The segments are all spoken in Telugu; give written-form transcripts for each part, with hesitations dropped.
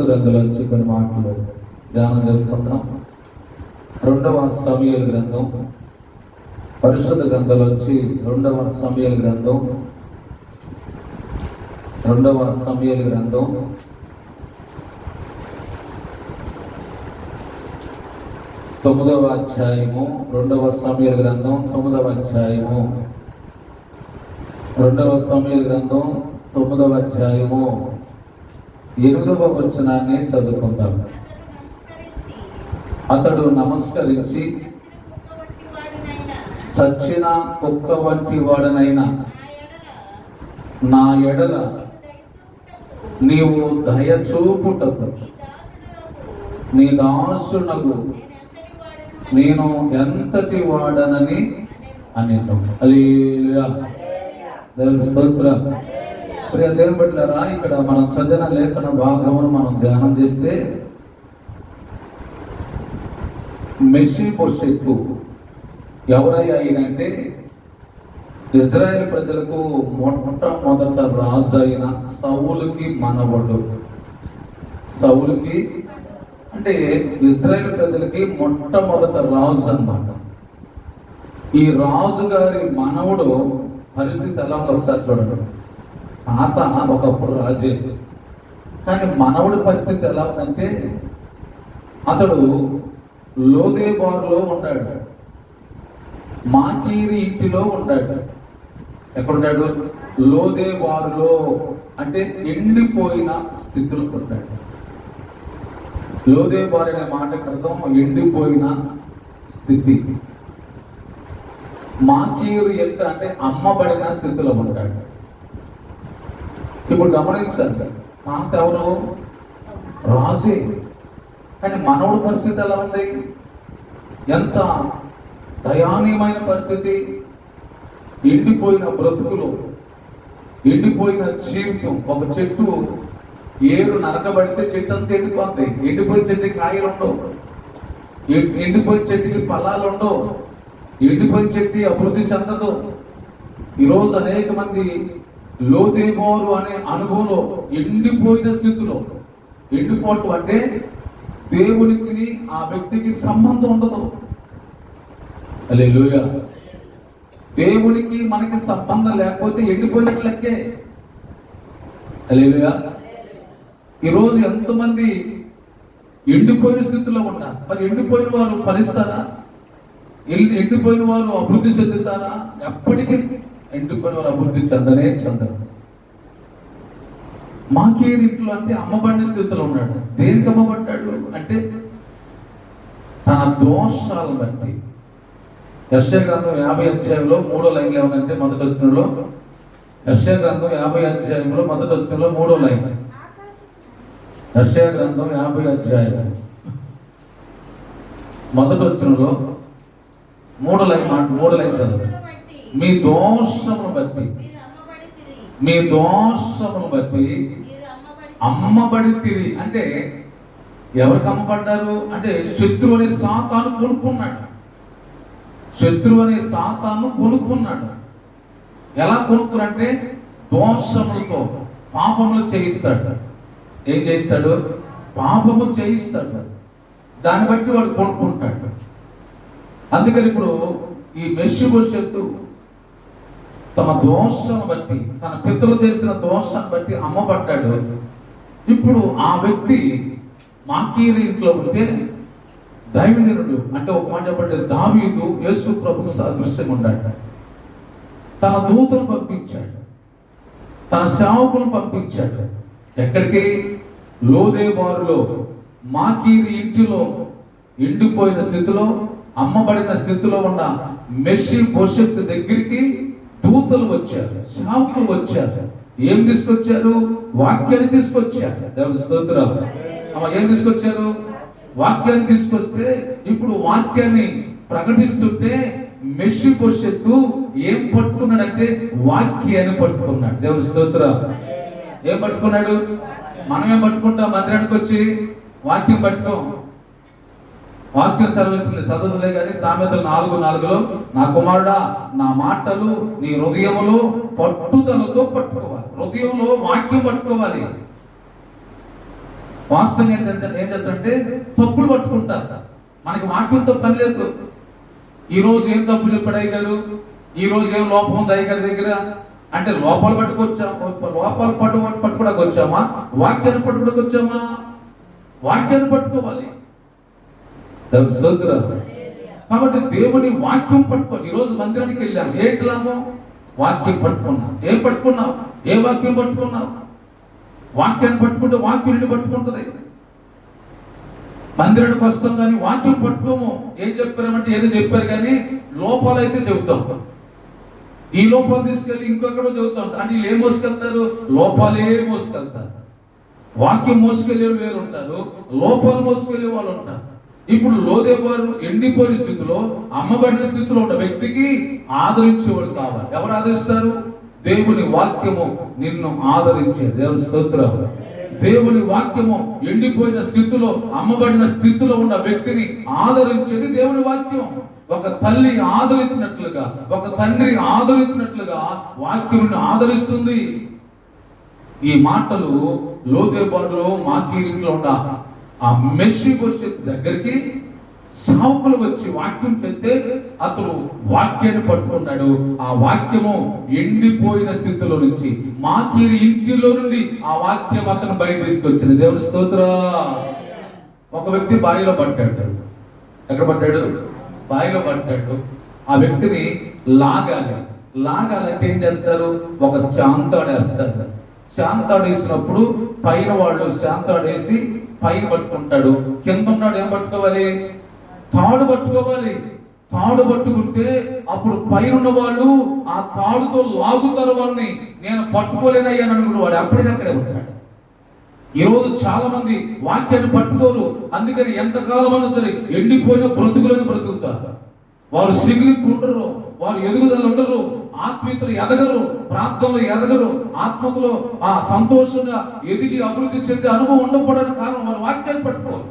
గ్రంథంలోంచి కొన్ని మాటలు ధ్యానం చేసుకుందాం. 2వ సమూయేలు గ్రంథం, పరిశుద్ధ గ్రంథంలోంచి 2వ సమూయేలు గ్రంథం 9వ అధ్యాయము 2వ సమూయేలు గ్రంథం 9వ అధ్యాయము 2వ సమూయేలు గ్రంథం 9వ అధ్యాయము 8వ వచనాన్ని చదువుకుందాం. అతడు నమస్కరించి, చచ్చిన కుక్క వంటి వాడనైనా నా ఎడల నీవు దయ చూపుటకు నీ దాసునకు నేను ఎంతటి వాడనని అనేను. హల్లెలూయా, దేవుని స్తోత్రం. ప్రియ దేవుని బిడ్డలారా, ఇక్కడ మనం చదివిన లేఖన భాగమును మనం ధ్యానం చేస్తే, మెఫీబోషెతు ఎవరయ్యా అయినంటే ఇజ్రాయెల్ ప్రజలకు మొట్టమొదట రాజు అయిన సౌలుకి మనవడు. సౌలుకి అంటే ఇజ్రాయెల్ ప్రజలకి మొట్టమొదట రాజు అన్నమాట. ఈ రాజు గారి మనవడు పరిస్థితి ఎలా ఉందో ఒకసారి చూడండి. తాత ఒకప్పుడు రాజే, కానీ మనవడి పరిస్థితి ఎలా ఉందంటే అతడు లోదేబారులో ఉన్నాడు, మాకీరి ఇంటిలో ఉన్నాడు. ఎక్కడున్నాడు? లోదేబారులో, అంటే ఎండిపోయిన స్థితిలో ఉన్నాడు. లోదేబారు అనే మాటకు అర్థం ఎండిపోయిన స్థితి. మాకీరు ఎంత అంటే అమ్మబడిన స్థితిలో ఉంటాడు. ఇప్పుడు గమనించండి, తాత ఎవరు? రాజే, కానీ మనవుడి పరిస్థితి ఎలా ఉంది? ఎంత దయానీయమైన పరిస్థితి. ఎండిపోయిన బ్రతుకులు, ఎండిపోయిన జీవితం. ఒక చెట్టు ఏరు నరకబడితే చెట్టు అంతా ఎండిపోతాయి. ఎండిపోయిన చెట్టుకి కాయలు ఉండవు, ఎండిపోయిన చెట్టుకి ఫలాలు ఉండవు, ఎండిపోయిన చెట్టు అభివృద్ధి చెందదు. ఈరోజు అనేక మంది లోదేబారు అనే అనుభవంలో ఎండిపోయిన స్థితిలో. ఎండిపోవటం అంటే దేవునికి ఆ వ్యక్తికి సంబంధం ఉండదు. హల్లెలూయా. దేవునికి మనకి సంబంధం లేకపోతే ఎండిపోయినట్లకే. హల్లెలూయా. ఈరోజు ఎంతమంది ఎండిపోయిన స్థితిలో ఉన్నారు. మరి ఎండిపోయిన వారు ఫలిస్తారా? ఎండిపోయిన వారు అభివృద్ధి చెందుతారా? ఎప్పటికీ ఎండిపోయిన వారు అభివృద్ధి చెందరు. మాకీరింట్లో అంటే అమ్మబడిన స్థితిలో ఉన్నాడు. దేనికి అమ్మబడ్డాడు అంటే తన దోషాలను బట్టి. యెషయా గ్రంథం 50 అధ్యాయంలో 3వ లైన్ ఏమంటే, మొదటి వచనంలో, యెషయా గ్రంథం 50 అధ్యాయంలో మొదటి వచనంలో 3వ లైన్. యెషయా గ్రంథం 50 అధ్యాయం మొదటి వచనంలో 3వ లైన్ చదువు. మీ దోషమును బట్టి అమ్మబడి తిరిగి. అంటే ఎవరికి అమ్మబడ్డారు అంటే శత్రువు అనే సాతాను కొనుక్కున్నాడు. శత్రువు అనే సాతాను కొనుక్కున్నాడు. ఎలా కొనుక్కునంటే దోషములతో పాపములు చేయిస్తాడు. ఏం చేయిస్తాడు? పాపము చేయిస్తాడు. దాన్ని బట్టి వాడు కొనుక్కుంటాడు. అందుకని ఇప్పుడు ఈ మెఫీబోషెతు తమ దోషాన్ని బట్టి, తన పితరులు చేసిన దోషాన్ని బట్టి అమ్మబడ్డాడు. ఇప్పుడు ఆ వ్యక్తి మాకీరి ఇంట్లో ఉంటే దైవజనుడు, అంటే ఒక మాట చెప్పండి, దావీదు యేసు ప్రభుకు సాదృశ్యం ఉన్నాడు. తన దూతను పంపించాడు, తన సేవకులను పంపించాడు. ఎక్కడికి? లోదేబారులో మాకీరి ఇంటిలో ఎండిపోయిన స్థితిలో, అమ్మబడిన స్థితిలో ఉన్న మెఫీబోషెతు దగ్గరికి దూతలు వచ్చారు, సేవకులు వచ్చారు. ఏం తీసుకొచ్చారు? వాక్యాన్ని తీసుకొచ్చారు. దేవుని స్తోత్రం. ఏం తీసుకొచ్చారు? వాక్యాన్ని తీసుకొస్తే ఇప్పుడు వాక్యాన్ని ప్రకటిస్తుంటే మెఫీబోషెతు ఏం పట్టుకున్నాడంటే వాక్యాన్ని పట్టుకున్నాడు. దేవుని స్తోత్రం. ఏం పట్టుకున్నాడు? మనం ఏం పట్టుకుంటాం? మందిరానికి వచ్చి వాక్యం పట్టుకోం. వాక్యం సెలవిస్తుంది, చదువులే కానీ సామెతలు 4:4లో, నా కుమారుడా నా మాటలు నీ హృదయములో పట్టుదలతో పట్టుకోవాలి. హృదయంలో వాక్యం పట్టుకోవాలి. వాస్తవంగా ఏంటంటే ఏం చేస్తారంటే తప్పులు పట్టుకుంటారు. మనకి వాక్యంతో పని లేదు. ఈ రోజు ఏం తప్పు చెప్పాడు అయ్యగారు, ఈ రోజు ఏం లోపం ఉంది అయ్యగారి దగ్గర అంటే లోపాలు పట్టుకోవడానికి వచ్చామా, వాక్యాన్ని పట్టుకోవడానికి వచ్చామా? వాక్యాన్ని పట్టుకోవాలి. కాబట్టి దేవుని వాక్యం పట్టుకో. ఈరోజు మందిరానికి వెళ్ళాము, ఏంటి లాభం? వాక్యం పట్టుకున్నాం. ఏం పట్టుకున్నావు? ఏ వాక్యం పట్టుకున్నావు? వాక్యాన్ని పట్టుకుంటే వాక్యుడిని పట్టుకుంటుంది. మందిరానికి వస్తాం కానీ వాక్యం పట్టుకోము. ఏం చెప్పారంటే ఏదో చెప్పారు కానీ లోపాలు అయితే చెబుతాం. ఈ లోపాలు తీసుకెళ్ళి ఇంకొకడో చెబుతాం. అంటే వీళ్ళు ఏం మోసుకెళ్తారు? లోపాలే మోసుకెళ్తారు. వాక్యం మోసుకెళ్ళే వేరు ఉంటారు, లోపాలు మోసుకెళ్ళే వాళ్ళు ఉంటారు. ఇప్పుడు లోదేవారు ఎండిపోయిన స్థితిలో, అమ్మబడిన స్థితిలో ఉన్న వ్యక్తికి ఆదరించేవాడు కావాలి. ఎవరు ఆదరిస్తారు? దేవుని వాక్యము నిన్ను ఆదరించే. దేవుని స్తోత్రం. దేవుని వాక్యము ఎండిపోయిన స్థితిలో, అమ్మబడిన స్థితిలో ఉన్న వ్యక్తిని ఆదరించేది దేవుని వాక్యం. ఒక తల్లి ఆదరించినట్లుగా, ఒక తండ్రి ఆదరించినట్లుగా వాక్యం ఆదరిస్తుంది. ఈ మాటలు లోదేవారులో మాకీరింట్లో ఉన్న ఆ మెషీబోషెత్ దగ్గరికి సావుకులు వచ్చి వాక్యం చెప్తే అతను వాక్యాన్ని పట్టుకున్నాడు. ఆ వాక్యము ఎండిపోయిన స్థితిలో నుంచి, మాకీరి ఇంటిలో నుండి ఆ వాక్యం అతను బయట తీసుకొచ్చింది. దేవుని స్తోత్రం. ఒక వ్యక్తి బావిలో పడ్డాడు. ఎక్కడ పడ్డాడు? బావిలో పడ్డాడు. ఆ వ్యక్తిని లాగాలంటే ఏం చేస్తారు? ఒక శాంతాడేస్తారు. శాంతాడేసినప్పుడు పైన వాళ్ళు శాంతాడేసి పైన పట్టుకుంటాడు, కింద ఉన్నాడు ఏం పట్టుకోవాలి? తాడు పట్టుకోవాలి. తాడు పట్టుకుంటే అప్పుడు పైన ఉన్న వాళ్ళు ఆ తాడుతో లాగుతారు వాడిని. నేను పట్టుకోలేనయ్యాను అనుకున్న వాడు అక్కడే ఉంటాడు. ఈరోజు చాలా మంది వాక్యాన్ని పట్టుకోరు. అందుకని ఎంతకాలమైనా సరే ఎండిపోయిన బ్రతుకులను బ్రతుకుతారు. వారు సిగిలింపు ఉండరు, వారు ఎదుగుదల ఉండరు, ఆత్మీయతలు ఎదగరు, ప్రార్థనలు ఎదగరు, ఆత్మతలో ఆ సంతోషంగా ఎదిగి అభివృద్ధి చెందే అనుభవం ఉండకపోవడానికి కారణం వారు వాక్యాన్ని పట్టుకోరు.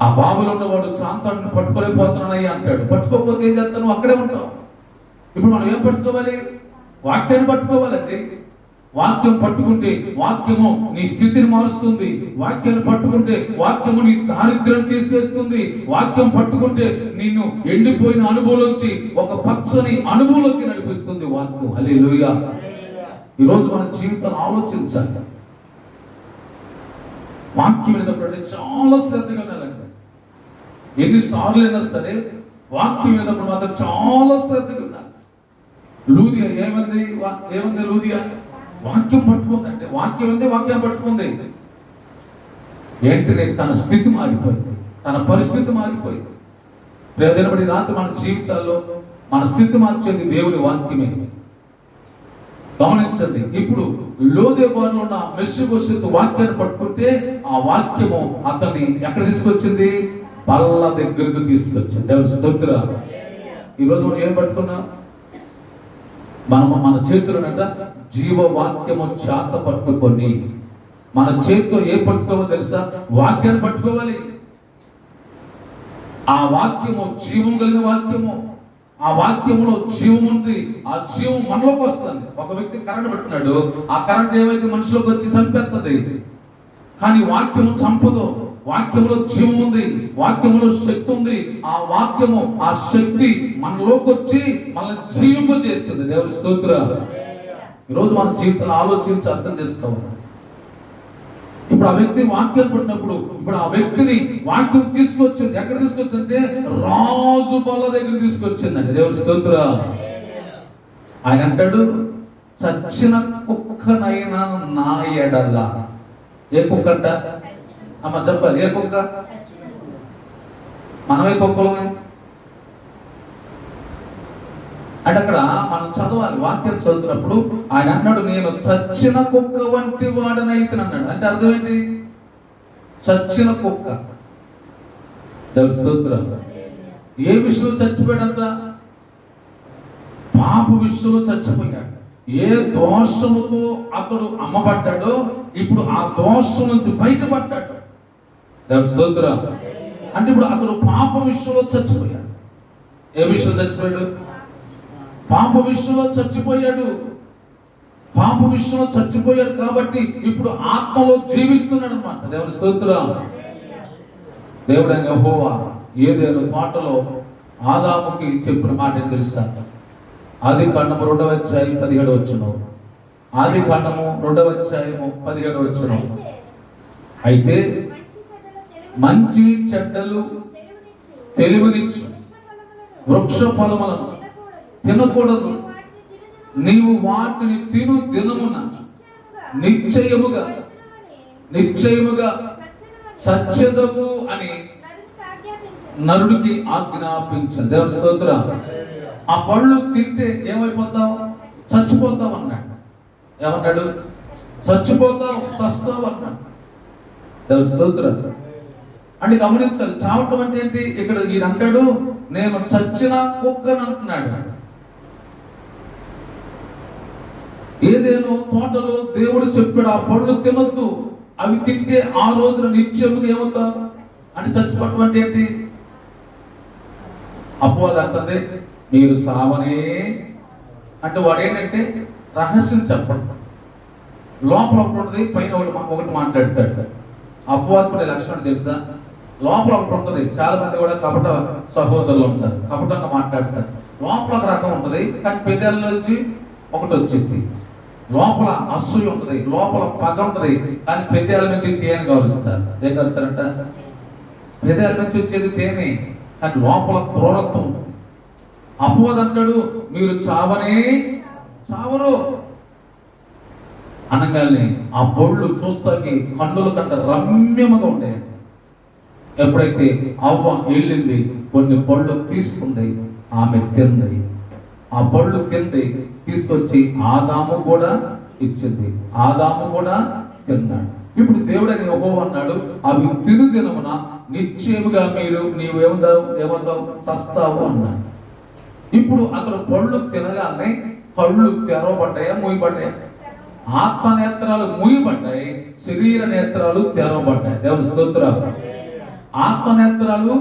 ఆ బాబులో ఉన్నవాడు శాంతాన్ని పట్టుకోలేకపోతున్నానయ్యా అంటాడు. పట్టుకోకపోతే ఏం చేస్తాను? అక్కడే ఉంటావు. ఇప్పుడు మనం ఏం పట్టుకోవాలి? వాక్యాన్ని పట్టుకోవాలండి. వాక్యం పట్టుకుంటే వాక్యము నీ స్థితిని మారుస్తుంది. వాక్యాన్ని పట్టుకుంటే వాక్యము నీ దారిద్ర్యం తీసివేస్తుంది. వాక్యం పట్టుకుంటే నిన్ను ఎండిపోయిన అనుభవంలోంచి ఒక పచ్చని అనుభవంలోకి నడిపిస్తుంది వాక్యం. హల్లెలూయా. ఈరోజు మన జీవితాన్ని ఆలోచించాలి. వాక్యం వినేటప్పుడు చాలా శ్రద్ధగా వినాలండి. ఎన్నిసార్లు అయినా సరే వాక్యం వినేటప్పుడు మాత్రం చాలా శ్రద్ధగా వినాలి. లూదియా ఏమంది లూదియా? వాక్యం పట్టుకుందంటే వాక్యం ఉంది, వాక్యం పట్టుకుంది. ఏంటనే తన స్థితి మారిపోయింది, తన పరిస్థితి మారిపోయింది. రేపటి రాత్రి మన జీవితాల్లో మన స్థితి మార్చేది దేవుని వాక్యమే. గమనించండి. ఇప్పుడు లోదేవారులో ఉన్న మెషీబోషెత్ వాక్యాన్ని పట్టుకుంటే ఆ వాక్యము అతన్ని ఎక్కడ తీసుకొచ్చింది? బల్ల దగ్గరకు తీసుకొచ్చింది. దేవుని స్తోత్రం. ఈరోజు మనం ఏం పట్టుకున్నాం? మన చేతులనంట జీవవాక్యము చేత పట్టుకొని, మన చేతితో ఏ పట్టుకోవాలో తెలుసా? వాక్యాన్ని పట్టుకోవాలి. ఆ వాక్యము జీవం కలిగిన వాక్యము. ఆ వాక్యంలో జీవం ఉంది. ఆ జీవం మనలోకి వస్తుంది. ఒక వ్యక్తి కరెంట్ పెట్టున్నాడు, ఆ కరెంట్ ఏమైతే మనిషిలోకి వచ్చి చంపేస్తుంది. కానీ వాక్యము చంపదు. వాక్యంలో జీవం ఉంది, వాక్యంలో శక్తి ఉంది. ఆ వాక్యము, ఆ శక్తి మనలోకి వచ్చి మనల్ని జీవింపజేస్తుంది. దేవుని స్తోత్రం. ఈరోజు మన జీవితాన్ని ఆలోచించి అర్థం చేసుకోవాలి. ఇప్పుడు ఆ వ్యక్తి వాక్యం పట్టినప్పుడు ఇప్పుడు ఆ వ్యక్తిని వాక్యం తీసుకొచ్చింది. ఎక్కడ తీసుకొచ్చిందంటే రాజు బల్ల దగ్గర తీసుకొచ్చిందండి. దేవుని స్తోత్రం. ఆయన అంటాడు, చచ్చిన కుక్కనైనా నా ఎడల. ఏ కుక్క అంట? అమ్మ చెప్పాలి, ఏ కుక్క? మనమే కుక్కలమే అంటే అక్కడ మనం చదవాలి. వాక్యం చదువుతున్నప్పుడు ఆయన అన్నాడు, నేను చచ్చిన కుక్క వంటి వాడనైతే అన్నాడు. అంటే అర్థం ఏంటి? చచ్చిన కుక్క. స్తోత్రం. ఏ విషయంలో చచ్చిపోయాడంట? పాప విషయంలో చచ్చిపోయాడు. ఏ దోషముతో అతడు అమ్మబడ్డాడో ఇప్పుడు ఆ దోషం నుంచి బయటపడ్డాడు. స్తోత్రం. అంటే ఇప్పుడు అతడు పాప విషయంలో చచ్చిపోయాడు. ఏ విషయంలో చచ్చిపోయాడు? పాప విషయంలో చచ్చిపోయాడు. పాప విషయంలో చచ్చిపోయాడు కాబట్టి ఇప్పుడు ఆత్మలో జీవిస్తున్నాడు అన్నమాట. దేవుని స్తోత్రం. దేవుడు అని యెహోవా ఏదైనా తోటలో ఆదాముకి చెప్పిన మాట ఏం తెలుసా? ఆదికాండము 2వ అధ్యాయం 17వ వచనం. ఆదికాండము 2వ అధ్యాయము 17వ వచనం. అయితే మంచి చెడ్డలు తెలివినిచ్చు వృక్ష ఫలములను తినకూడదు, నీవు వాటిని తిను దినమున నిశ్చయముగా సత్యదము అని నరుడికి ఆజ్ఞాపించాడు. దేవుని స్తోత్రం. ఆ పళ్ళు తింటే ఏమైపోతావు? చచ్చిపోతావు అన్నాడు. ఏమన్నాడు? చచ్చిపోతావు, చస్తావు అన్నాడు. దేవుని స్తోత్రం. అంటే గమనించాలి, చావటం అంటే ఏంటి? ఇక్కడ ఈయన అంటాడు, నేను చచ్చిన కుక్కని అంటున్నాడు. ఏదేనో తోటలో దేవుడు చెప్పాడు ఆ పళ్ళు తినొద్దు, అవి తింటే ఆ రోజున నిత్యముగా ఏమవుతావు అంటే చచ్చిపోవటం అంటే ఏంటి? అపవాది అంటుంది మీరు సావనే అంటే వాడు ఏంటంటే రహస్యం చెప్పండి. లోపల ఒకటి ఉంటుంది, పైన ఒకటి మాట్లాడతాడు. అపవాది లక్షణం తెలుసా? లోపల ఒకటి ఉంటుంది. చాలా మంది కూడా కపట సహోదరులు ఉంటారు, కపటంగా మాట్లాడతారు. లోపల ఒక రకం ఉంటుంది, కానీ పెదాల్లో వచ్చి ఒకటి వచ్చింది. లోపల అసూయ ఉంటుంది, లోపల పగ ఉంటుంది, కానీ పెదాల నుంచి తేనె గౌరవిస్తారు. ఏం కలుగుతారంట? పెదాల నుంచి వచ్చేది తేనె, కానీ లోపల క్రూరత్వం ఉంటుంది. అపవాది అంటాడు మీరు చావనే చావరు అనగానే ఆ పళ్ళు చూస్తాకి కన్నుల కంట రమ్యముగా ఉంటాయి. ఎప్పుడైతే అవ్వ వెళ్ళింది, కొన్ని పళ్ళు తీసుకుంది, ఆమె తింది. ఆ పళ్ళు తింది, తీసుకొచ్చి ఆదాము కూడా ఇచ్చింది, ఆదాము కూడా తిన్నాడు. ఇప్పుడు దేవుడని యెహోవా అన్నాడు అవి తిను దినమున నిశ్చయముగా ఏమవుతావు చస్తావు అన్నాడు. ఇప్పుడు అతను పళ్ళు తినగానే కళ్ళు తెరవబడ్డాయా మూయబడ్డాయా? ఆత్మ నేత్రాలు మూయబడ్డాయి, శరీర నేత్రాలు తెరవబడ్డాయి. దేవుని స్తోత్రం. ఆత్మ నేత్రాలు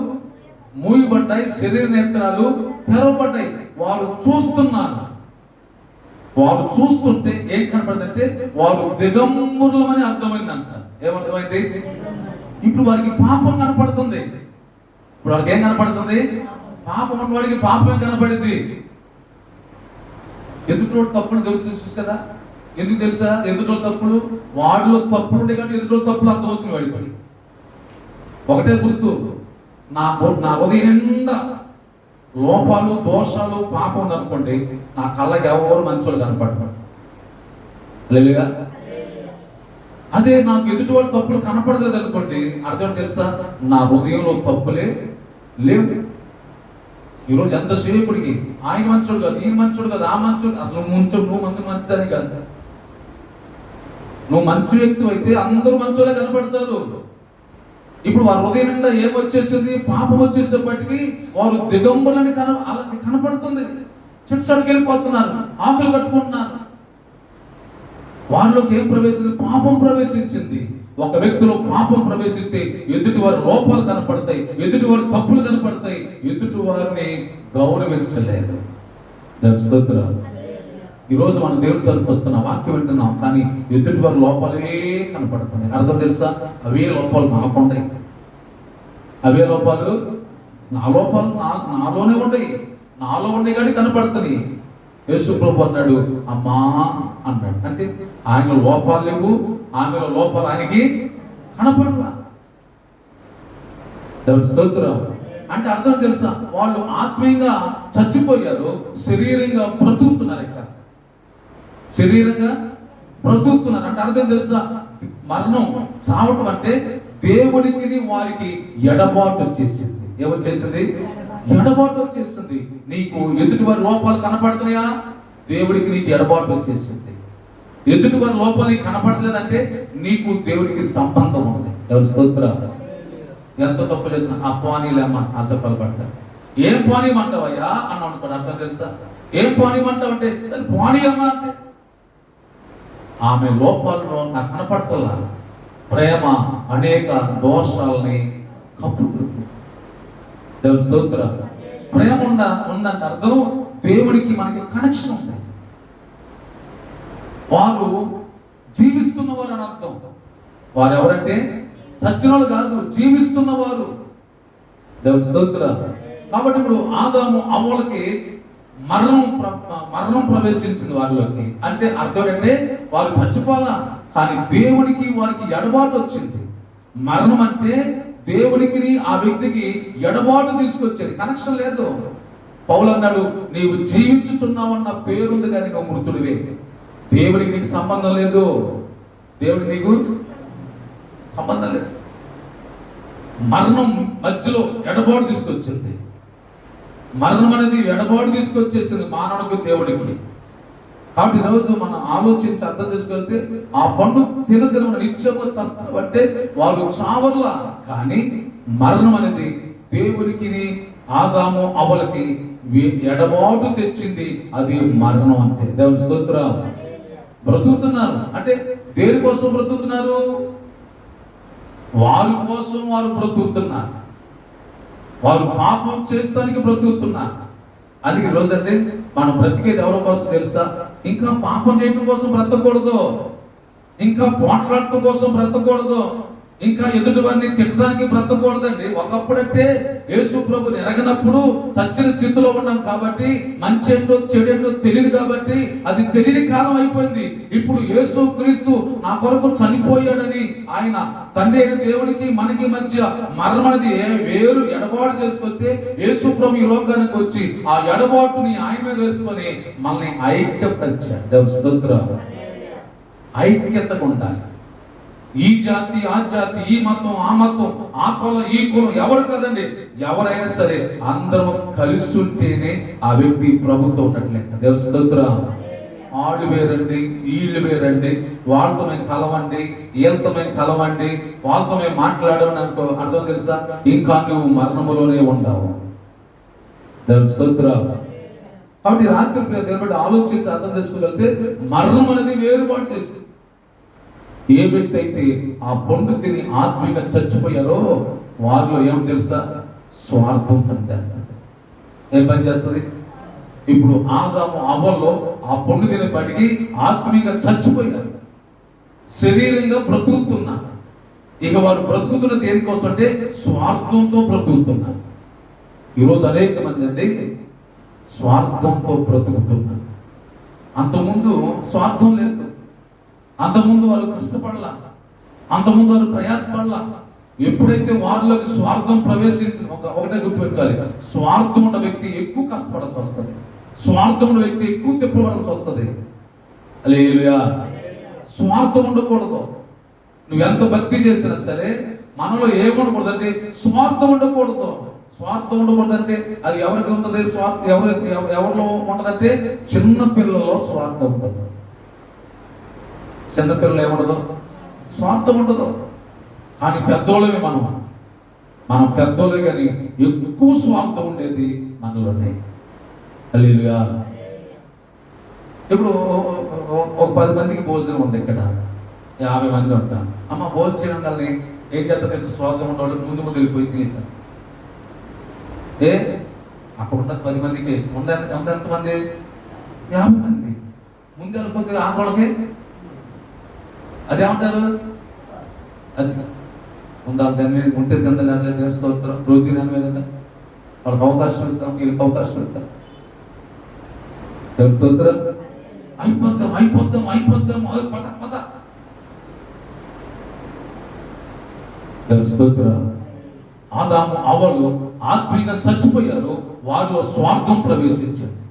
మూయబడ్డాయి, శరీర నేత్రాలు తెరవబడ్డాయి. వారు చూస్తున్నారు. వారు చూస్తుంటే ఏం కనపడిందంటే వారు దిగంబరులమని అర్థమైందంట. ఏమర్థమైంది? ఇప్పుడు వారికి పాపం కనపడుతుంది. ఇప్పుడు వారికి ఏం కనపడుతుంది? పాపం ఉన్నవాడికి పాపమే కనపడింది. ఎదుటోడు తప్పులు దొరుకుతుంది చూసారా? ఎందుకు తెలుసా? ఎదుటో తప్పులు వాడిలో తప్పులు ఉండే కానీ ఎదుటో తప్పులు అర్థమవుతుంది వాడికి. ఒకటే గుర్తు, నా ఉదయం నిండా లోపాలు దోషాలు పాపం ఉందనుకోండి, నా కళ్ళకి ఎవరు మంచోళ్ళు కనపడతారు. లేదుగా. అదే నాకు ఎదుటి వాళ్ళ తప్పులు కనపడలేదు అనుకోండి, అర్థం తెలుసా? నా హృదయంలో తప్పులే లేవు. ఈరోజు ఎంత సేవకుడికి ఆయన మంచోడు కాదు, ఈయన మంచోడు కాదు, ఆ మంచోడు అసలు నువ్వు మంచిదని కాదు. నువ్వు మంచి వ్యక్తి అయితే అందరూ మంచోళ్ళే కనపడతారు. ఇప్పుడు వారి హృదయం నిండా ఏమొచ్చేసింది? పాపం వచ్చేసేపటికి వారు దిగంబరులని కనపడుతుంది. చిట్సడికి వెళ్ళిపోతున్నారు, ఆకులు కట్టుకుంటున్నారు. వారిలోకి ఏం ప్రవేశింది? పాపం ప్రవేశించింది. ఒక వ్యక్తిలో పాపం ప్రవేశిస్తే ఎదుటి వారి లోపాలు కనపడతాయి, ఎదుటి వారి తప్పులు కనపడతాయి, ఎదుటి వారిని గౌరవించలేదు. ఈరోజు మనం దేవుని సరికి వస్తున్నాం, వాక్యం వింటున్నాం, కానీ ఎదుటి వారి లోపాలే కనపడుతున్నాయి. అర్థం తెలుసా? అవే లోపాలు నాకుంటాయి. అవే లోపాలు నాలోనే ఉంటాయి. నాలో ఉండే కానీ కనపడుతుంది. యేసు ప్రభు అన్నాడు అమ్మా అన్నాడు. అంటే ఆయన లోపాలు లేవు, ఆమెలో లోపాలు ఆయనకి కనపడలా. దేవుని స్తోత్రం. అంటే అర్థం తెలుసా? వాళ్ళు ఆత్మీయంగా చచ్చిపోయారు, శరీరంగా బ్రతుకుతున్నారు. ఇక శరీరంగా బ్రతుకుతున్నారు అంటే అర్థం తెలుసా? మరణం చావటం అంటే దేవుడికి వారికి ఎడబాటు వచ్చేసింది. ఏమొచ్చేసింది? ఎడబాటు వచ్చేసింది. నీకు ఎదుటి వారి లోపాలు కనపడుతున్నాయా? దేవుడికి నీకు ఎడబాటు వచ్చేసింది. ఎదుటి వారి లోపాలు నీకు కనపడలేదంటే నీకు దేవుడికి సంబంధం ఉంది. ఎవరి స్తోత్రం. ఎంత తప్పు చేసిన ఆ పోనీలేమ్మా అర్థపాలు పడతారు. ఏం పోనీయమంటావయ్యా అన్న అనుకోండి. అర్థం తెలుసా? ఏం పోనీయమంటావు అంటే పోనీయమ్మా అంటే ఆమె లోపాలను నాకు కనపడతలా. ప్రేమ అనేక దోషాలని కప్పుతుంది. దేవుని స్తోత్రం. ప్రేమ ఉందంటే అర్థం దేవుడికి మనకి కనెక్షన్ ఉంది. వారు జీవిస్తున్నవారు అని అర్థం. వారు ఎవరంటే చచ్చిన వాళ్ళు కాదు, జీవిస్తున్నవారు. దేవుని స్తోత్రం. కాబట్టి ఇప్పుడు ఆదాము అవ్వలకి మరణం ప్రవేశించింది వారిలోకి. అంటే అర్థం ఏంటంటే వారు చచ్చిపోలా, కానీ దేవునికి వారికి ఎడబాటు వచ్చింది. మరణం అంటే దేవునికి ఆ వ్యక్తికి ఎడబాటు తీసుకొచ్చేది, కనెక్షన్ లేదు. పౌలు అన్నాడు, నీవు జీవించుతున్నావన్న పేరుంది కానీ నువ్వు మృతుడివే. దేవుడికి నీకు సంబంధం లేదు, దేవుడికి నీకు సంబంధం లేదు. మరణం మధ్యలో ఎడబాటు తీసుకొచ్చింది. మరణం అనేది ఎడబాటు తీసుకొచ్చేసింది మానవుడికి, దేవుడికి. కాబట్టి ఈరోజు మనం ఆలోచించి అర్థం చేసుకెళ్తే ఆ పండు తినదిన నిత్యము చస్తావంటే వాళ్ళు చావర్లా, కానీ మరణం అనేది దేవునికి ఆదాము అవ్వలకి ఎడబాటు తెచ్చింది, అది మరణం అంతే. దేవుని స్తోత్రం. బ్రతుకుతున్నారు అంటే దేనికోసం బ్రతుకుతున్నారు? వారి కోసం వారు బ్రతుకుతున్నారు, వారు పాపం చేస్తానికి బ్రతుకుతున్నారు. అది ఈరోజు అంటే మనం బ్రతికేది ఎవరి కోసం తెలుసా? ఇంకా పాపం చేయడం కోసం బ్రతకూడదు, ఇంకా పోట్లాడటం కోసం బ్రతకూడదు, ఇంకా ఎదుటి వారిని తిట్టడానికి బ్రతకూడదండి. ఒకప్పుడంటే యేసు ప్రభుని ఎరగనప్పుడు చచ్చిన స్థితిలో ఉన్నాం కాబట్టి మంచి ఏంటో చెడేంటో తెలియదు, కాబట్టి అది తెలియని కాలం అయిపోయింది. ఇప్పుడు యేసు క్రీస్తు నా కొరకు చనిపోయాడని ఆయన తండ్రి అయిన దేవునికి మనకి మధ్య మరణం అనేది వేరు ఎడబాటు చేసుకొస్తే యేసు ప్రభు ఈ లోకానికి వచ్చి ఆ ఎడబాటుని ఆయన మీద వేసుకొని మనల్ని ఐక్యపరిచాడు. ఐక్యతగా ఉండాలి. ఈ జాతి ఆ జాతి, ఈ మతం ఆ మతం, ఆ కులం ఈ కులం ఎవరు కాదండి, ఎవరైనా సరే అందరం కలిసి ఉంటేనే ఆ వ్యక్తి ప్రభుత్వం ఉన్నట్లే. దేవుని స్తోత్రం. వాళ్ళు వేరండి, వీళ్ళు వేరండి, వాళ్ళతో మేము కలవండి, వీళ్ళతో మేము కలవండి, వాళ్ళతో మేము మాట్లాడమని అనుకో, అర్థం తెలుసా? ఇంకా నువ్వు మరణములోనే ఉండవు. దేవుని స్తోత్రం. కాబట్టి రాత్రి దేవుడు ఆలోచించి అర్థం చేసుకోగలిగితే మరణం అనేది వేరుపాటు చేస్తుంది. ఏ వ్యక్తి అయితే ఆ పండు తిని ఆత్మీయంగా చచ్చిపోయారో వారిలో ఏం తెలుసా? స్వార్థం పనిచేస్తుంది. ఏం పని చేస్తుంది? ఇప్పుడు ఆదాము అవ్వల్లో ఆ పండు తినేపాటికి ఆత్మీయంగా చచ్చిపోయారు, శరీరంగా బ్రతుకుతున్నారు. ఇక వారు బ్రతుకుతున్న దేనికోసం అంటే స్వార్థంతో బ్రతుకుతున్నారు. ఈరోజు అనేక మంది అండి స్వార్థంతో బ్రతుకుతున్నారు. అంతకుముందు స్వార్థం లేదు, అంతకుముందు వారు కష్టపడలా, అంతకుముందు వారు ప్రయాసపడలా. ఎప్పుడైతే వారిలోకి స్వార్థం ప్రవేశించింది, ఒకటే గుర్తుపెట్టుకోవాలి, స్వార్థం ఉన్న వ్యక్తి ఎక్కువ కష్టపడాల్సి వస్తుంది, స్వార్థం ఉన్న వ్యక్తి ఎక్కువ తిప్పబడాల్సి వస్తుంది. హల్లెలూయా. స్వార్థం ఉండకూడదు. నువ్వు ఎంత భక్తి చేసినా సరే మనలో ఏముండకూడదు అంటే స్వార్థం ఉండకూడదు. స్వార్థం ఉండకూడదు అంటే అది ఎవరికి ఉంటుంది? ఎవరిలో ఉంటుందంటే చిన్న పిల్లల్లో స్వార్థం ఉంటుంది. చిన్నపిల్లలు ఏముండదు? స్వార్థం ఉండదు. కానీ పెద్దోళ్ళమే మనం పెద్దోళ్ళే, కానీ ఎక్కువ స్వార్థం ఉండేది మనలోనే. హల్లెలూయా. ఇప్పుడు ఒక 10 మందికి భోజనం ఉంది, ఇక్కడ 50 మంది ఉంటాం. అమ్మ భోజనం చేయడం వల్ల ఏం చేస్తా తెలుసు? స్వార్థం ఉండేవాళ్ళు ముందు వెళ్ళిపోయి తీసాను. అక్కడ ఉన్న 10 మందికి ఎంతమంది? 50 మంది. ముందు వెళ్ళిపోతే ఆ వాళ్ళకి అదేమంటారు? అది ఉందా? దాన్ని ఉంటే కింద స్తోత్రం రోజు దాని మీద వాళ్ళకి అవకాశం ఇద్దాం, వీళ్ళకి అవకాశం ఇద్దాం. స్తోత్రం. అయిపోద్దాం స్తోత్రం. ఆదాము అవ్వలు ఆత్మీయంగా చచ్చిపోయారు, వారిలో స్వార్థం ప్రవేశించింది.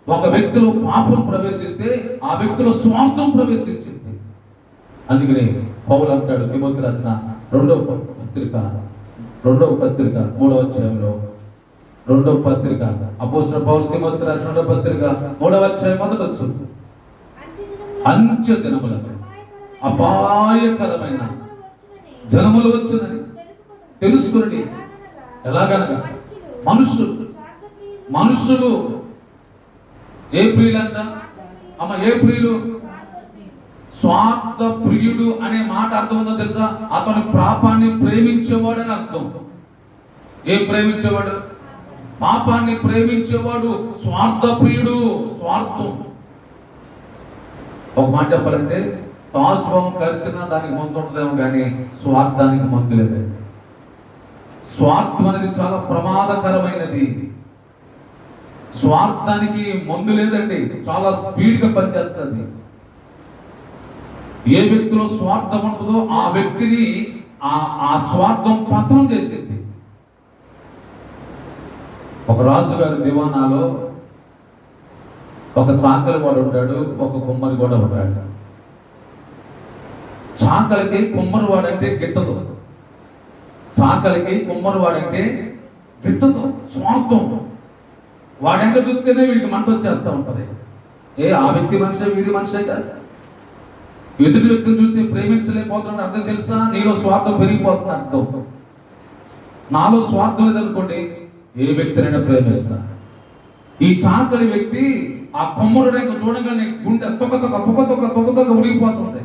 ఒక వ్యక్తిలో పాపం ప్రవేశిస్తే ఆ వ్యక్తిలో స్వార్థం ప్రవేశించింది. అందుకని పౌలు అంటాడు తిమోతి రాసిన 2వ పత్రిక 3వ అధ్యాయంలో, 2వ పత్రిక అపోస్తలుడైన పౌలు తిమోతి రాసిన 2వ పత్రిక 3వ అధ్యాయం 1వ వచనం, అంత్య దినములకు అపాయకరమైన దినములు వచ్చునని తెలుసుకుని. ఎలాగనగా మనుషులు ఏ ప్రియులంట? అమ్మ ఏ ప్రియులు? స్వార్థ ప్రియుడు అనే మాట అర్థం ఉందో తెలుసా? అతను పాపాన్ని ప్రేమించేవాడు అని అర్థం. ఏం ప్రేమించేవాడు? పాపాన్ని ప్రేమించేవాడు స్వార్థ ప్రియుడు. స్వార్థం ఒక మాట చెప్పాలంటే తాసుభావం కలిసినా దానికి మందు ఉంటుందేమో కానీ స్వార్థానికి మందు లేదండి. స్వార్థం అనేది చాలా ప్రమాదకరమైనది. స్వార్థానికి మందు లేదండి, చాలా స్పీడ్గా పనిచేస్తుంది. ఏ వ్యక్తిలో స్వార్థం ఉంటుందో ఆ వ్యక్తిని ఆ స్వార్థం పతనం చేసింది. ఒక రాజుగారి దివానాలో ఒక చాకలి వాడు ఉంటాడు, ఒక కుమ్మరి కూడా ఉంటాడు. చాకలికి కుమ్మరి వాడంటే గిట్టదు, చాకలికి కుమ్మరి వాడంటే గిట్టదు. స్వార్థం. వాడెంక చూస్తేనే వీడికి మంట వచ్చేస్తూ ఉంటుంది. ఆ వ్యక్తి మనిషి, వీడి మనిషి కాదు. ఎదుటి వ్యక్తిని చూస్తే ప్రేమించలేకపోతున్నాడు అర్థం తెలుసా? నీలో స్వార్థం పెరిగిపోతుంది అర్థం. నాలో స్వార్థం లేదనుకోండి ఏ వ్యక్తినైనా ప్రేమిస్తా. ఈ చాకలి వ్యక్తి ఆ కొమ్మరుడు ఇంకా చూడగానే గుండె తొక్క ఉడిగిపోతుంది.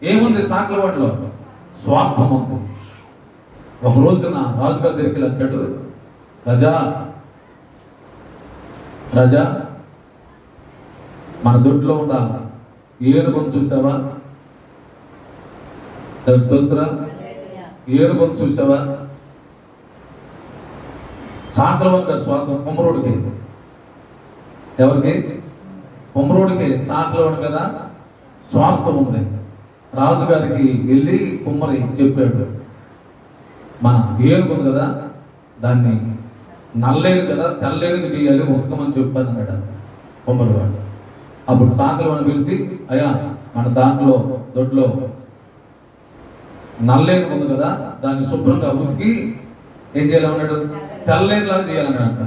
ఏముంది చాకలి వాడిలో? స్వార్థం ఉంది. ఒక రోజున రాజుగారి దగ్గరికి వెళ్ళాడు. రాజా, మన దొడ్లో ఉన్న ఏనుగొని చూసావా? ఏనుగొని చూసావా? చాకలి వాడి స్వార్థం కొమ్మరోడికి. ఎవరికి? కొమ్మరోడికి. చాకలి వాడి మీద స్వార్థం ఉంది. రాజుగారికి వెళ్ళి కుమ్మరి చెప్పాడు, మన ఏనుగుంది కదా దాన్ని నల్లేరు కదా తెల్లేరుగా చేయాలి, ఉతకమని చెప్పాను అన్నాడు కొమ్మరి వాడు. అప్పుడు చాకలి వాడిని పిలిచి, అయ్యా మన దాంట్లో దొడ్లో నల్లేరు ఉంది కదా దాన్ని శుభ్రంగా ఉతికి ఏం చేయాలన్నాడు? తెల్లేరులాగా చేయాలన్నాడు.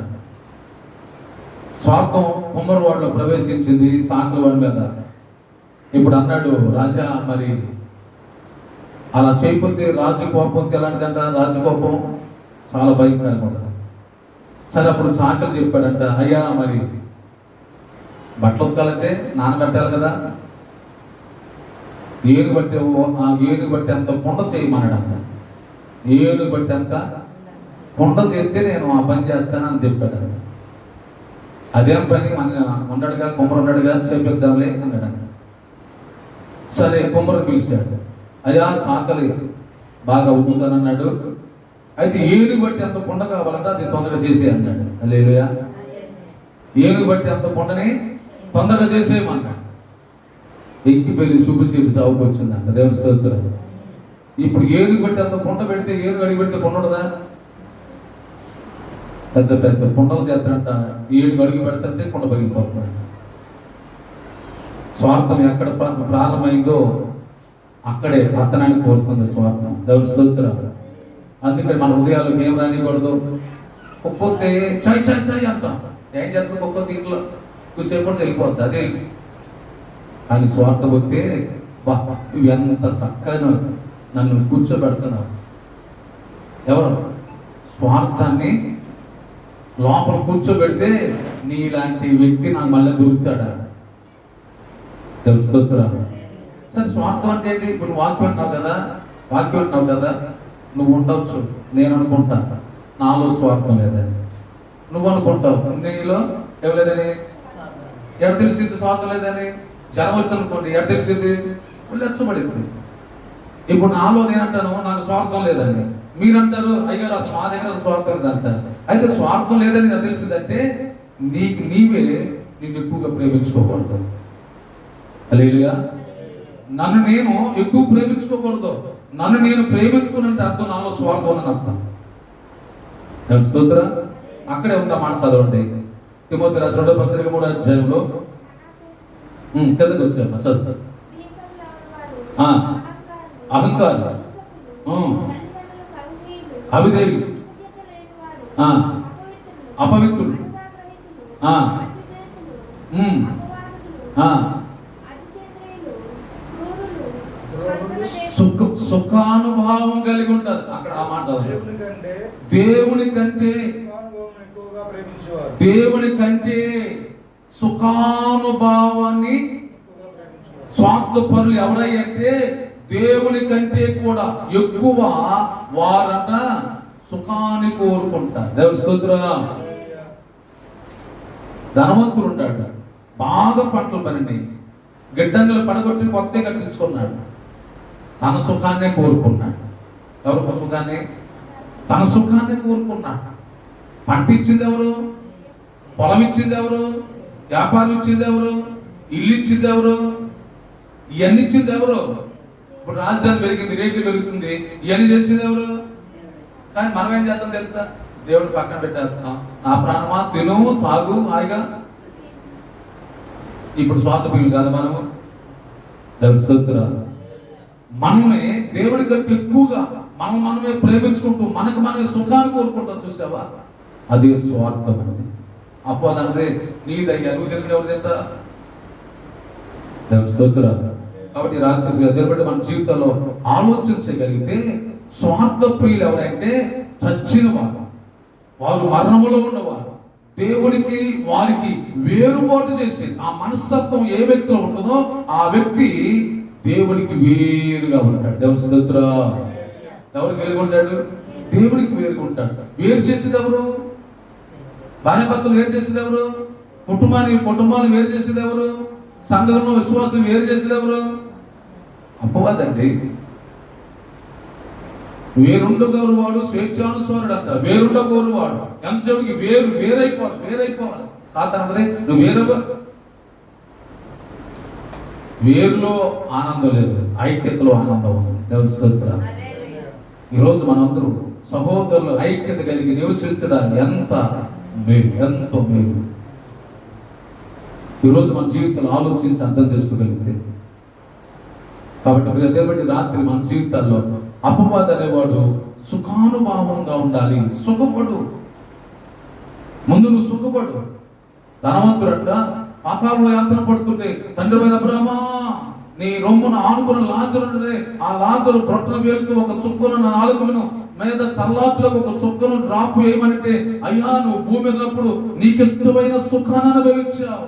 స్వార్థం కొమ్మరి వాడిలో ప్రవేశించింది చాకలి వాడి మీద. ఇప్పుడు అన్నాడు, రాజా మరి అలా చేయకపోతే రాజు కోపం ఎలాంటిదంట? రాజు కోపం చాలా భయంకరంగా ఉంటుంది. సరే అప్పుడు చాకలి చెప్పాడంట, అయ్యా మరి బట్టలు ఉతకాలంటే నానబెట్టాలి కదా, ఏను బట్టి అంత కుండ చేయమన్నాడంట. ఏను బట్టి అంత కుండ చేస్తే నేను ఆ పని చేస్తానని చెప్పాడంట. అదేం పని, మన ఉండడుగా కొమ్మరు ఉన్నాడుగా చేపిద్దాంలే అన్నాడంట. సరే కొమ్మరు పిలిచాడు, అయ్యా చాకలి బాగా ఉతుకుతానన్నాడు, అయితే ఏనుగు బట్టి అంత కుండ కావాలంటే అది తొందరగా చేసే అన్నాడు. హల్లెలూయా. ఏనుగు బట్టి అంత కుండని తొందరగా చేసేయమన్నాడు. ఎక్కి పెళ్లి శుభశీలి సాగుకు వచ్చిందంట. దేవుని స్తోత్రం. ఇప్పుడు ఏనుగు బట్టి అంత కుండ పెడితే ఏనుగు అడిగి పెడితే కుండ ఉండదా? పెద్ద పెద్ద కుండలు చేస్తాడంట. ఏనుగు అడుగు పెడతంటే కుండ పగిలిపోతుంది. స్వార్థం ఎక్కడ ప్రారంభమైందో అక్కడే పతనాన్ని కోరుతుంది స్వార్థం. దేవుని స్తోత్రం. అందుకని మన హృదయాలకు ఏం రానికూడదు. ఒక్కొక్క చాయ్ అంటాం. ఏం చేస్తుంది? ఒక్కొక్క ఇంట్లో కూసేపు వెళ్ళిపోద్ది అదే. కానీ స్వార్థం వస్తే బా ఇవి ఎంత చక్కగా నన్ను కూర్చోబెడుతున్నావు. ఎవరు? స్వార్థాన్ని లోపల కూర్చోబెడితే నీలాంటి వ్యక్తి నాకు మళ్ళీ దొరుకుతాడా? తెలుస్తుందిరా. సరే స్వార్థం అంటే ఏంటి? ఇప్పుడు వాక్యం అంటున్నావు కదా, నువ్వు ఉండవచ్చు, నేను అనుకుంటా నాలో స్వార్థం లేదని. నువ్వు అనుకుంటావు నీలో ఎవలేదని. ఎడ తెలిసింది స్వార్థం లేదని? జనం అనుకోండి, ఎడ తెలిసింది? లెచ్చబడింది. ఇప్పుడు నాలో నేనంటాను నాకు స్వార్థం లేదని, మీరంటారు అయ్యారు అసలు మా దగ్గర స్వార్థం లేదంటారు. అయితే స్వార్థం లేదని నాకు తెలిసిందంటే నీకు నీవే నిన్ను ఎక్కువగా ప్రేమించుకోకూడదు. హల్లెలూయా. నన్ను నేను ఎక్కువ ప్రేమించుకోకూడదు. నన్ను నేను ప్రేమించుకున్నంటే అర్థం నాలో స్వార్థం అని అర్థం. స్తోత్రం. అక్కడే ఉందా మాట చదవండి. తిమోతి రాసిన 2వ పత్రిక 3వ అధ్యాయంలో కిందకి వచ్చాను చదువు. అహంకారం, అవిధేయులు, అపవిత్రులు, సుఖానుభావం కలిగి ఉంటారు. అక్కడ ఆ మాట దేవుని కంటే సుఖానుభావాన్ని స్వార్థపరులు ఎవరయ్యంటే దేవుని కంటే కూడా ఎక్కువ వారంట సుఖాన్ని కోరుకుంటారు. దేవుని స్తోత్రం. ధనవంతుడు ఉంటాడు, బాగా పంటలు పండి గిడ్డంగులు పడగొట్టి కొత్త కట్టించుకున్నాడు. తన సుఖాన్నే కోరుకున్నాడు. ఎవరు సుఖాన్ని? తన సుఖాన్ని కోరుకున్నాడు. పంట ఇచ్చింది ఎవరు? పొలం ఇచ్చింది ఎవరు? వ్యాపారం ఇచ్చింది ఎవరు? ఇల్లు ఇచ్చింది ఎవరు? ఇవన్నీ ఇచ్చింది ఎవరు? ఇప్పుడు రాజధాని పెరిగింది, రేట్లు పెరుగుతుంది, ఇవన్నీ చేసింది ఎవరు? కానీ మనం ఏం చేద్దాం తెలుసా? దేవుడు పక్కన పెట్టేస్తున్నాం. నా ప్రాణమా తిను తాగు హాయిగా. ఇప్పుడు స్వార్థప్రియులు కాదు మనము. దేవుడి స్తోత్రం. మనమే దేవుడి కంటే ఎక్కువగా మనమే ప్రేమించుకుంటూ మనకు మనమే సుఖాన్ని కోరుకుంటాం. చూసావా? అదే స్వార్థం అంటే. అన్నదే నీదయ్యా, నువ్వు తిరిగి ఎవరు తింటా? దేవుడి స్తోత్రం. కాబట్టి రాత్రి ఎదురుబడి మన జీవితంలో ఆలోచించగలిగితే స్వార్థ ప్రియులు ఎవరంటే చచ్చిన వారు మరణములో ఉన్నవారు. దేవుడికి వారికి వేరుబాటు చేసి ఆ మనస్తత్వం ఏ వ్యక్తిలో ఉంటుందో ఆ వ్యక్తి దేవుడికి వేరుగా ఉంటాడు. దేవుడి స్తోత్రం. ఎవరికి వేరుగా ఉంటాడు? దేవుడికి వేరుగా ఉంటాడు. వేరు చేసేది ఎవరు? భార్య భర్తలు వేరు చేసేది ఎవరు? కుటుంబాన్ని వేరు చేసేది ఎవరు? సంఘంలో విశ్వాసం వేరు చేసేది ఎవరు? అపవాదండి. వేరుండ గౌరవాడు స్వేచ్ఛానుసారుడు అంట. వేరుండ గౌరవాడు ఎంతసేపుకి వేరైపోవాలి. సాధారణంగా నువ్వు వేరులో ఆనందం లేదు, ఐక్యతలో ఆనందం ఉంది. దేవుడి స్తోత్రం. ఈరోజు మనందరూ సహోదరులు ఐక్యత కలిగి నివసించడానికి ఎంతో మేలు. ఈరోజు మన జీవితంలో ఆలోచించి అర్థం చేసుకోగలిగితే. కాబట్టి దేవుడి రాత్రి మన జీవితాల్లో అపవాది అనేవాడు సుఖానుభావంగా ఉండాలి. సుఖపడు, ముందు నువ్వు సుఖపడు. ధనవంతుడంట పాతాళంలో యాతన పడుతుంటే తండ్రిమైన అబ్రామా నీ రొమ్మున ఆనుకున్న లాజరునే, ఆ లాజరు బ్రొట్టన వేలుతూ ఒక చుక్కను నా నాలుకలను మీద చల్లార్చులకు ఒక చుక్కను డ్రాప్ వేయమంటే, అయ్యా నువ్వు భూమి మీదప్పుడు నీకిష్టమైన సుఖాన్ని అనుభవించావు,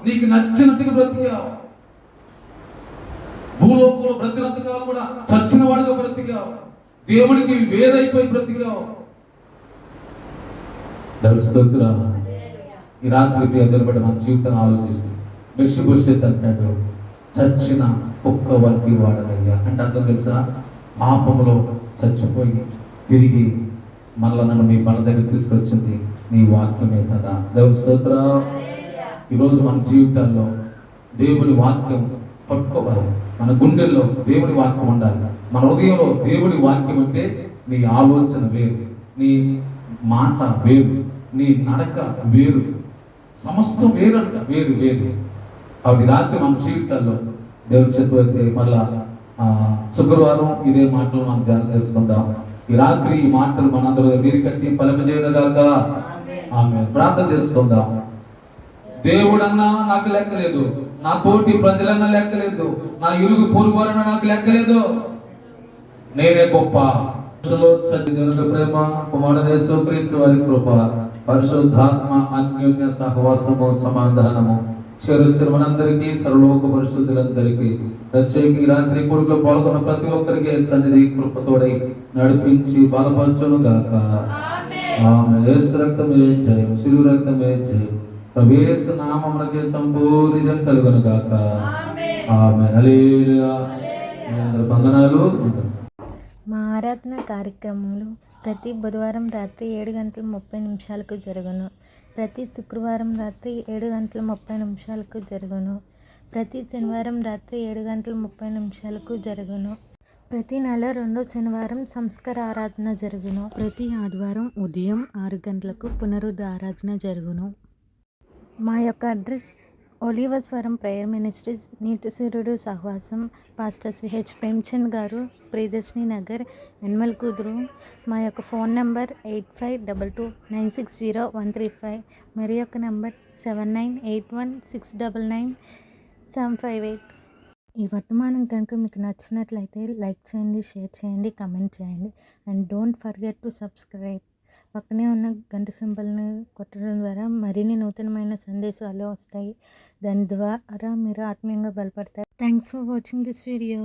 నీకు నచ్చినట్టుగా బ్రతికావు. భూలోకంలో బ్రతినంత కాలం కూడా చచ్చిన వాడిగా బ్రతికావు, దేవుడికి వేరైపోయి బ్రతికావు. ఈ రాత్రి నిలబడి మన జీవితాన్ని ఆలోచిస్తే మెషిబోషెత్ అంటాడు చచ్చిన ఒక్క వంటి వాడనయ్యా అంటే అర్థం తెలుసా? పాపంలో చచ్చిపోయి తిరిగి మళ్ళా నన్ను మీ మన దగ్గర తీసుకొచ్చింది నీ వాక్యమే కదా. దేవుడి స్తోత్రం. ఈరోజు మన జీవితాల్లో దేవుని వాక్యం పట్టుకోవాలి. మన గుండెల్లో దేవుని వాక్యం ఉండాలి. మన హృదయంలో దేవుని వాక్యం అంటే నీ ఆలోచన వేరు, నీ మాట వేరు, నీ నడక వేరు, సమస్తం వేరంట, వేరు. కాబట్టి రాత్రి మన జీవితాల్లో దేవుని చేతులు అయితే మళ్ళా శుక్రవారం ఇదే మాటలు మనం ధ్యానం చేసుకుందాం. ఈ రాత్రి ఈ మాటలు మనందరూ మీరు కట్టి ఫలింపజేయగాక ఆమె ప్రార్థన చేసుకుందాం. దేవుడన్నా నాకు లెక్కలేదు, నా తోటి ప్రజలన్నా లెక్కలేదు, నా ఇరుగు పొరుగువారన్నా నాకు లెక్కలేదు, నేనే గొప్ప. ప్రేమ కుమారుడు యేసుక్రీస్తు వారి కృప పరిశుద్ధాత్మ అన్యోన్య సహవాసము సమాధానము చేరుచ్చిన మనందరికీ సర్వలోక పరిశుద్ధులందరికీ ప్రత్యేక రాత్రి కొడుకులో పాల్గొన్న ప్రతి ఒక్కరికి సన్నిధి కృపతోడై నడిపించి బలపరచును గాక. ఆమె యేసు రక్తమే జయం, శిలువ రక్తమే జయం, ప్రవేశ నామమునకే సంపూర్ణ కలుగును గాక. ఆమె హల్లెలూయా. వందనాలు. మా ఆరాధన కార్యక్రమంలో ప్రతి బుధవారం రాత్రి 7:30 జరుగును. ప్రతి శుక్రవారం రాత్రి 7:30 జరుగును. ప్రతి శనివారం రాత్రి 7:30 జరుగును. ప్రతి నెల 2వ శనివారం సంస్కార ఆరాధన జరుగును. ప్రతి ఆదివారం ఉదయం 6 గంటలకు పునరుద్ధ ఆరాధన జరుగును. మా యొక్క అడ్రస్ ఒలివస్వరం ప్రేయర్ మినిస్ట్రీస్, నీతి సూర్యుడు సహవాసం, పాస్టర్ సిహెచ్ ప్రేమ్చంద్ గారు, ప్రియదర్శిని నగర్, ఎన్మల్ కుదురు. మా యొక్క ఫోన్ నెంబర్ 8522960135, మరి యొక్క నెంబర్ 7981699758. ఈ వర్తమానం కనుక మీకు నచ్చినట్లయితే లైక్ చేయండి, షేర్ చేయండి, కమెంట్ చేయండి. And don't forget to subscribe. పక్కనే ఉన్న గంట సింబల్ని కొట్టడం ద్వారా మరిన్ని నూతనమైన సందేశాలు వస్తాయి. దాని ద్వారా మీరు ఆత్మీయంగా బలపడతారు. Thanks for watching this video.